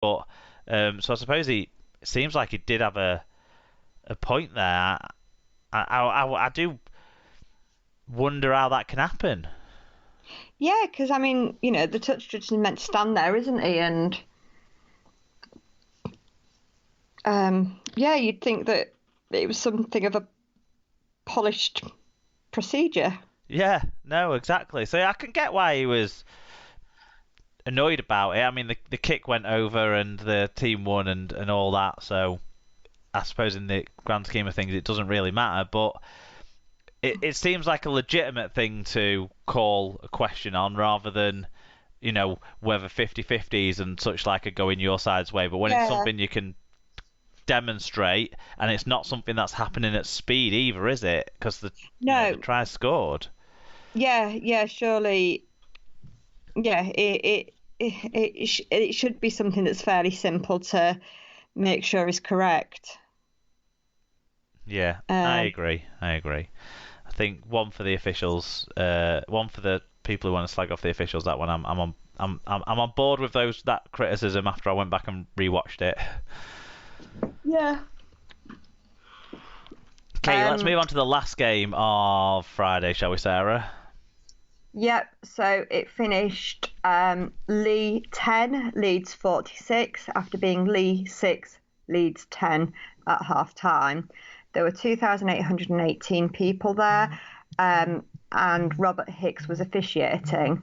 But so I suppose it seems like he did have a point there. I do wonder how that can happen. Yeah, because I mean, the touch judge is meant to stand there, isn't he? And yeah, you'd think that it was something of a polished procedure. Yeah, no, exactly. So I can get why he was annoyed about it. I mean, the kick went over and the team won and all that. So I suppose in the grand scheme of things, it doesn't really matter. But it seems like a legitimate thing to call a question on rather than, whether 50-50s and such like are going your side's way. But when it's Yeah. something you can demonstrate and it's not something that's happening at speed either, is it? Because the No. try scored. Yeah. Yeah. Surely. Yeah. It should be something that's fairly simple to make sure is correct. Yeah, I Um. agree. I agree. I think one for the officials, one for the people who want to slag off the officials. That one, I'm on. I'm on board with that criticism after I went back and rewatched it. Yeah. Okay, let's Um. move on to the last game of Friday, shall we, Sarah? Yep. So it finished Lee 10, Leeds 46 after being Lee 6, Leeds 10 at half time. There were 2,818 people there, and Robert Hicks was officiating.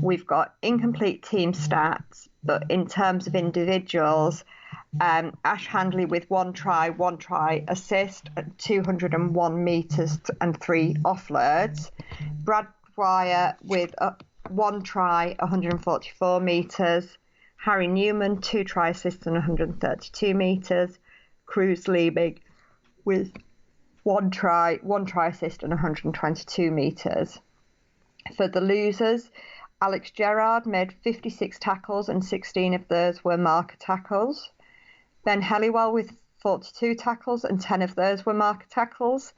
We've got incomplete team stats, but in terms of individuals, Ash Handley with one try assist, 201 metres and three offloads. Brad Dwyer with one try, 144 metres. Harry Newman, two try assists and 132 metres. Cruz Liebig with one try assist and 122 metres. For the losers, Alex Gerrard made 56 tackles and 16 of those were marker tackles. Ben Helliwell with 42 tackles and 10 of those were marker tackles.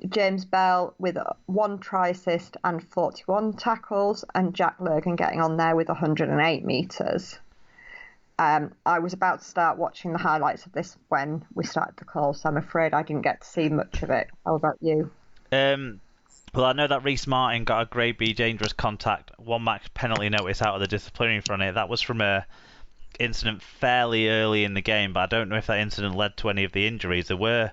James Bell with one try assist and 41 tackles, and Jack Lurgan getting on there with 108 metres. I was about to start watching the highlights of this when we started the call, so I'm afraid I didn't get to see much of it. How about you? Well, I know that Reece Martin got a grade B dangerous contact, one match penalty notice out of the disciplinary from it. That was from a incident fairly early in the game, but I don't know if that incident led to any of the injuries. There were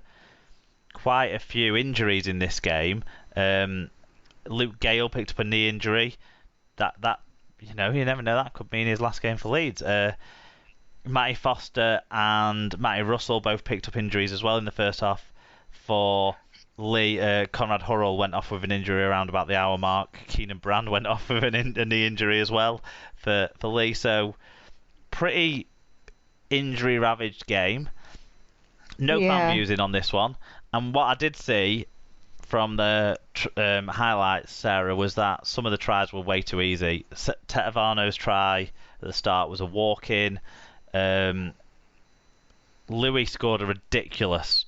quite a few injuries in this game. Luke Gale picked up a knee injury. That you never know, that could mean his last game for Leeds. Matty Foster and Matty Russell both picked up injuries as well in the first half for Lee. Conrad Hurrell went off with an injury around about the hour mark. Keenan Brand went off with a knee injury as well for Lee. So pretty injury ravaged game. No fan Yeah. musing on this one. And what I did see from the highlights, Sarah, was that some of the tries were way too easy. Tetevano's try at the start was a walk-in. Louis scored a ridiculous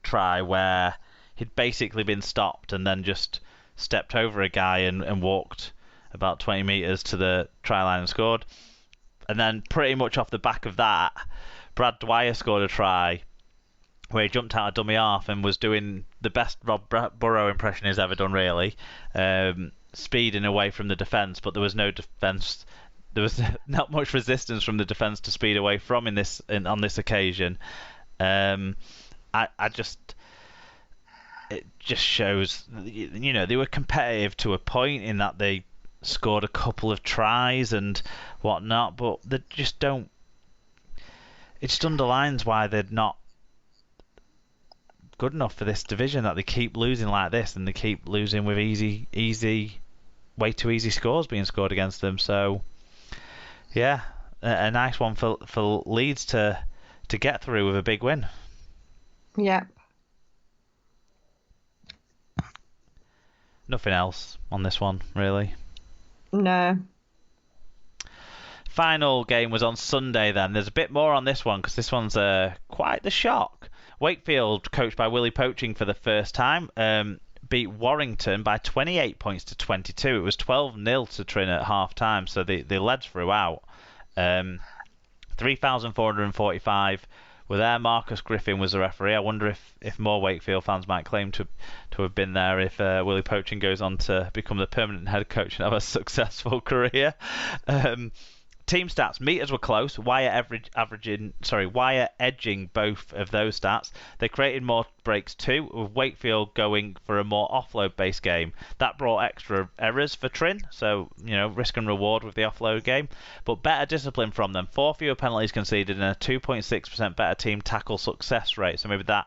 try where he'd basically been stopped and then just stepped over a guy and walked about 20 metres to the try line and scored. And then pretty much off the back of that, Brad Dwyer scored a try where he jumped out of dummy half and was doing the best Rob Burrow impression he's ever done, really. Speeding away from the defence, but there was no defence. There was not much resistance from the defence to speed away from on this occasion. I just it just shows, they were competitive to a point in that they scored a couple of tries and whatnot, but they just don't. It just underlines why they're not good enough for this division, that they keep losing like this and they keep losing with way too easy scores being scored against them. So yeah, a nice one for Leeds to get through with a big win. Yeah. Nothing else on this one, really. No. Final game was on Sunday then. There's a bit more on this one because this one's quite the shock. Wakefield, coached by Willie Poaching for the first time, beat Warrington by 28 points to 22. It was 12-0 to Trin at half time, so they led throughout. 3,445 were there. Marcus Griffin was the referee. I wonder if more Wakefield fans might claim to have been there if Willie Poaching goes on to become the permanent head coach and have a successful career. Team stats: meters were close. Wire edging both of those stats. They created more breaks too, with Wakefield going for a more offload-based game. That brought extra errors for Trin, so risk and reward with the offload game. But better discipline from them. 4 fewer penalties conceded and a 2.6% better team tackle success rate. So maybe that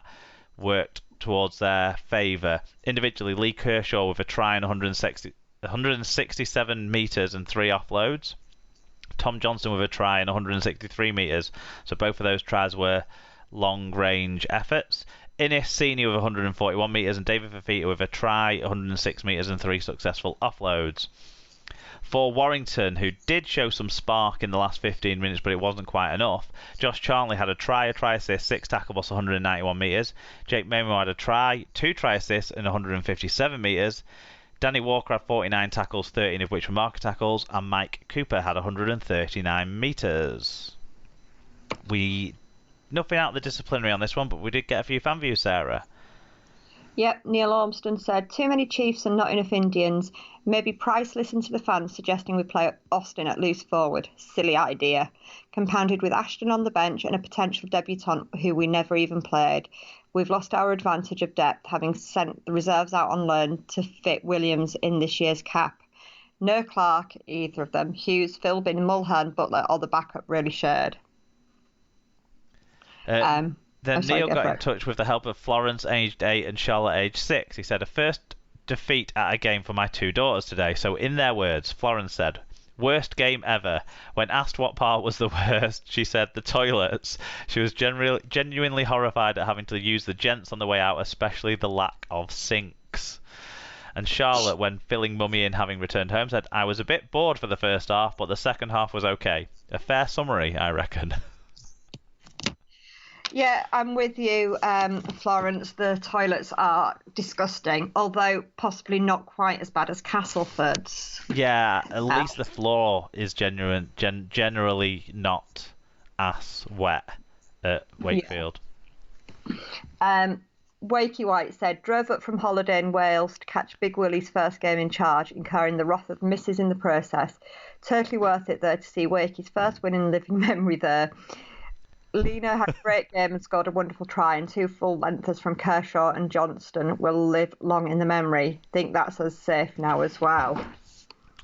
worked towards their favour. Individually, Lee Kershaw with a try and 167 metres and 3 offloads. Tom Johnson with a try and 163 metres. So both of those tries were long-range efforts. Innes Senior with 141 metres and David Fafita with a try, 106 metres and 3 successful offloads. For Warrington, who did show some spark in the last 15 minutes, but it wasn't quite enough, Josh Charnley had a try assist, 6 tackle busts, 191 metres. Jake Mamo had a try, 2 try assists and 157 metres. Danny Walker had 49 tackles, 13 of which were marker tackles, and Mike Cooper had 139 metres. Nothing out of the disciplinary on this one, but we did get a few fan views, Sarah. Yep, Neil Ormston said, too many Chiefs and not enough Indians. Maybe Price listened to the fans suggesting we play Austin at loose forward. Silly idea. Compounded with Ashton on the bench and a potential debutant who we never even played. We've lost our advantage of depth, having sent the reserves out on loan to fit Williams in this year's cap. No Clark, either of them. Hughes, Philbin, Mulhern, Butler, or the backup really shared. Then Neil got in touch with the help of Florence, aged 8, and Charlotte, aged 6. He said, a first defeat at a game for my 2 daughters today. So in their words, Florence said, worst game ever. When asked what part was the worst, she said the toilets. She was genuinely horrified at having to use the gents on the way out, especially the lack of sinks. And Charlotte, when filling Mummy in having returned home, said, I was a bit bored for the first half, but the second half was okay. A fair summary, I reckon. Yeah, I'm with you, Florence. The toilets are disgusting, although possibly not quite as bad as Castleford's. Yeah, at least the floor is generally not as wet at Wakefield. Yeah. Wakey White said, drove up from holiday in Wales to catch Big Willie's first game in charge, incurring the wrath of misses in the process. Totally worth it, though, to see Wakey's first win in living memory there. Lena had a great game and scored a wonderful try, and 2 full-lengthers from Kershaw and Johnston will live long in the memory. Think that's us safe now as well.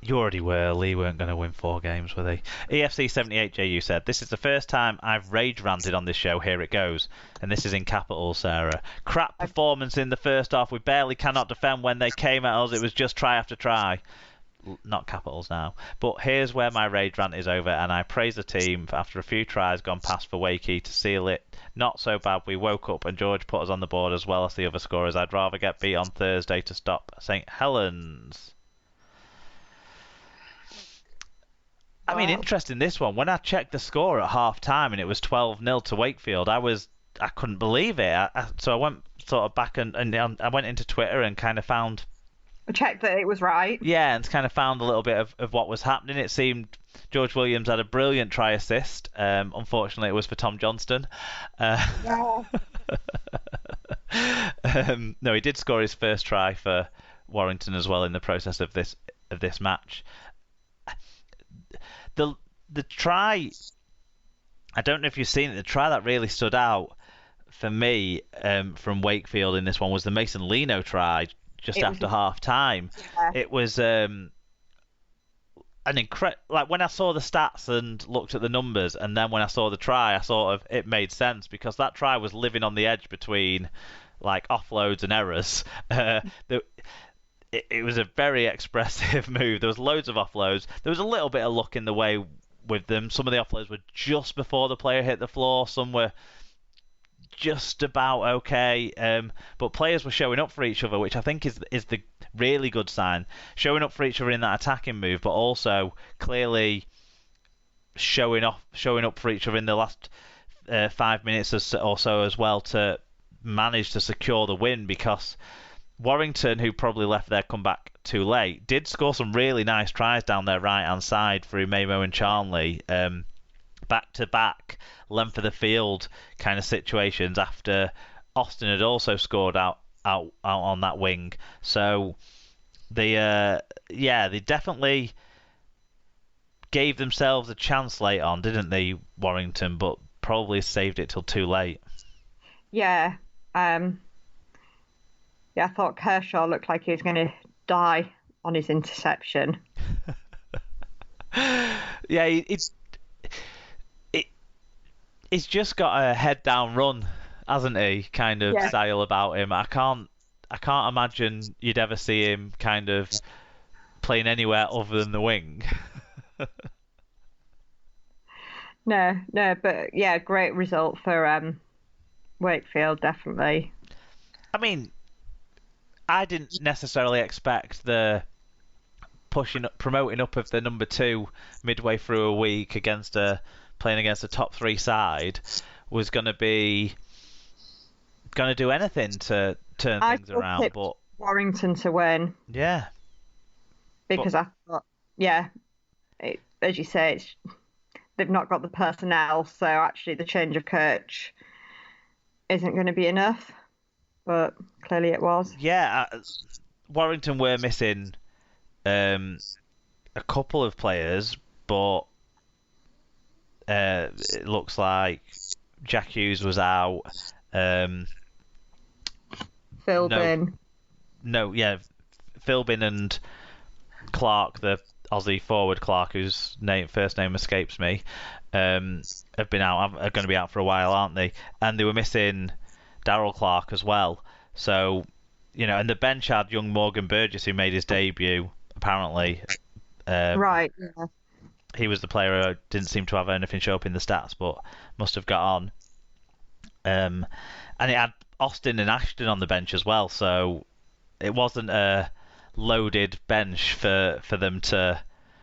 You already were. Lee weren't going to win 4 games, were they? EFC78JU said, this is the first time I've rage ranted on this show. Here it goes. And this is in capitals, Sarah. Crap performance in the first half. We barely cannot defend when they came at us. It was just try after try. Not capitals now. But here's where my rage rant is over, and I praise the team for after a few tries gone past for Wakey to seal it. Not so bad. We woke up and George put us on the board as well as the other scorers. I'd rather get beat on Thursday to stop St. Helens. I mean, interesting this one. When I checked the score at half time and it was 12-0 to Wakefield, I couldn't believe it. So I went sort of back and I went into Twitter and kind of found. Checked that it was right. Yeah, and kind of found a little bit of what was happening. It seemed George Williams had a brilliant try assist. Unfortunately, it was for Tom Johnston. Yeah. No, he did score his first try for Warrington as well in the process of this match. The try, I don't know if you've seen it. The try that really stood out for me from Wakefield in this one was the Mason Leno try. Just after half time, yeah. It was an incredible. Like when I saw the stats and looked at the numbers, and then when I saw the try, it made sense because that try was living on the edge between like offloads and errors. It was a very expressive move. There was loads of offloads. There was a little bit of luck in the way with them. Some of the offloads were just before the player hit the floor. Some were just about okay, but players were showing up for each other, which I think is the really good sign. Showing up for each other in that attacking move, but also clearly showing up for each other in the last 5 minutes or so as well to manage to secure the win. Because Warrington, who probably left their comeback too late, did score some really nice tries down their right hand side through Mamo and Charnley. back-to-back length of the field kind of situations after Austin had also scored out on that wing. So they definitely gave themselves a chance late on, didn't they, Warrington? But probably saved it till too late. Yeah. Yeah, I thought Kershaw looked like he was going to die on his interception. Yeah, he's just got a head down run, hasn't he? Kind of style about him. I can't imagine you'd ever see him kind of playing anywhere other than the wing. No, but yeah, great result for Wakefield, definitely. I mean, I didn't necessarily expect the promoting up of the number 2 midway through a week playing against a top 3 side was going to do anything to turn things around. But Warrington to win. Yeah. Because I thought, as you say, they've not got the personnel, so actually the change of coach isn't going to be enough. But clearly it was. Yeah, Warrington were missing a couple of players, but it looks like Jack Hughes was out. Philbin. Philbin and Clark, the Aussie forward Clark, whose first name escapes me, have been out. Are going to be out for a while, aren't they? And they were missing Darryl Clark as well. So, and the bench had young Morgan Burgess, who made his debut apparently. Right. Yeah. He was the player who didn't seem to have anything show up in the stats, but must have got on. And it had Austin and Ashton on the bench as well, so it wasn't a loaded bench for them to.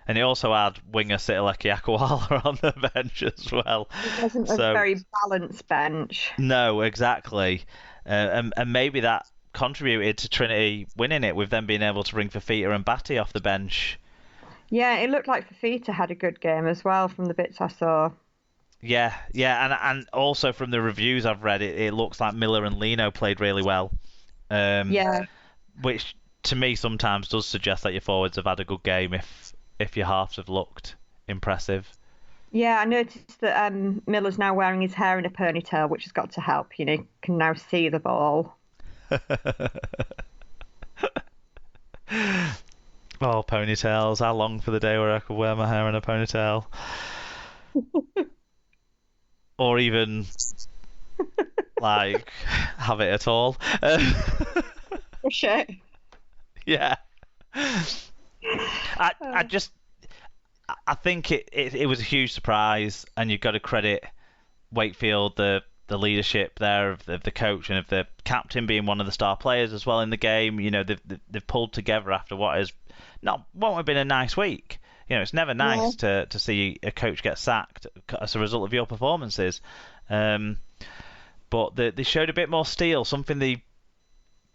And it also had winger Sitaleki Akawala on the bench as well. It wasn't a very balanced bench. No, exactly. And maybe that contributed to Trinity winning it, with them being able to bring Fafita and Batty off the bench. Yeah, it looked like Fafita had a good game as well from the bits I saw. Yeah, and also from the reviews I've read, it looks like Miller and Lino played really well. Which to me sometimes does suggest that your forwards have had a good game if your halves have looked impressive. Yeah, I noticed that Miller's now wearing his hair in a ponytail, which has got to help. You can now see the ball. Oh, ponytails. How long for the day where I could wear my hair in a ponytail? Or even, have it at all. Push it. Yeah. I think it was a huge surprise, and you've got to credit Wakefield, the leadership there of the coach and of the captain being one of the star players as well in the game. They've pulled together after what won't have been a nice week. It's never nice to see a coach get sacked as a result of your performances. But they showed a bit more steel, something they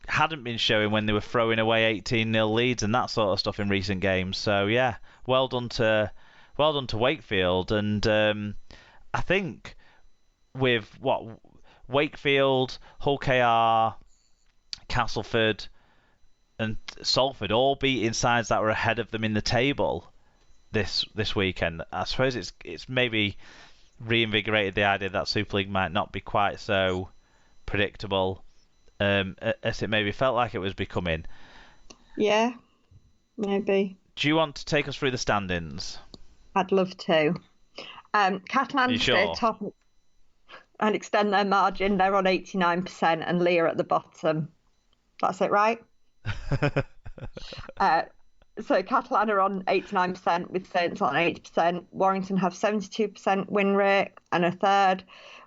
hadn't been showing when they were throwing away 18-0 leads and that sort of stuff in recent games. So yeah, well done to Wakefield. And I think with Wakefield, Hull KR, Castleford and Salford all beating sides that were ahead of them in the table this weekend, I suppose it's maybe reinvigorated the idea that Super League might not be quite so predictable as it maybe felt like it was becoming. Yeah, maybe. Do you want to take us through the standings? I'd love to. Catalan stay top and extend their margin. They're on 89% and Leah at the bottom. That's it, right? So Catalan are on 89% with Saints on 80%. Warrington have 72% win rate and a third.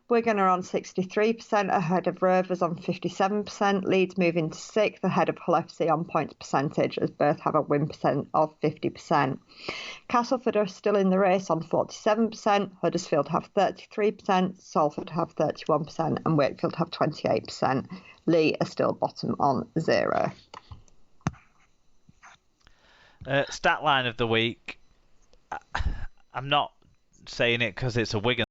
Wigan are on 63% ahead of Rovers on 57%. Leeds move into sixth ahead of Hull FC on points percentage, as both have a win percent of 50%. Castleford are still in the race on 47%. Huddersfield have 33%. Salford have 31% and Wakefield have 28%. Lee are still bottom on 0. Stat line of the week. I'm not saying it because it's a Wigan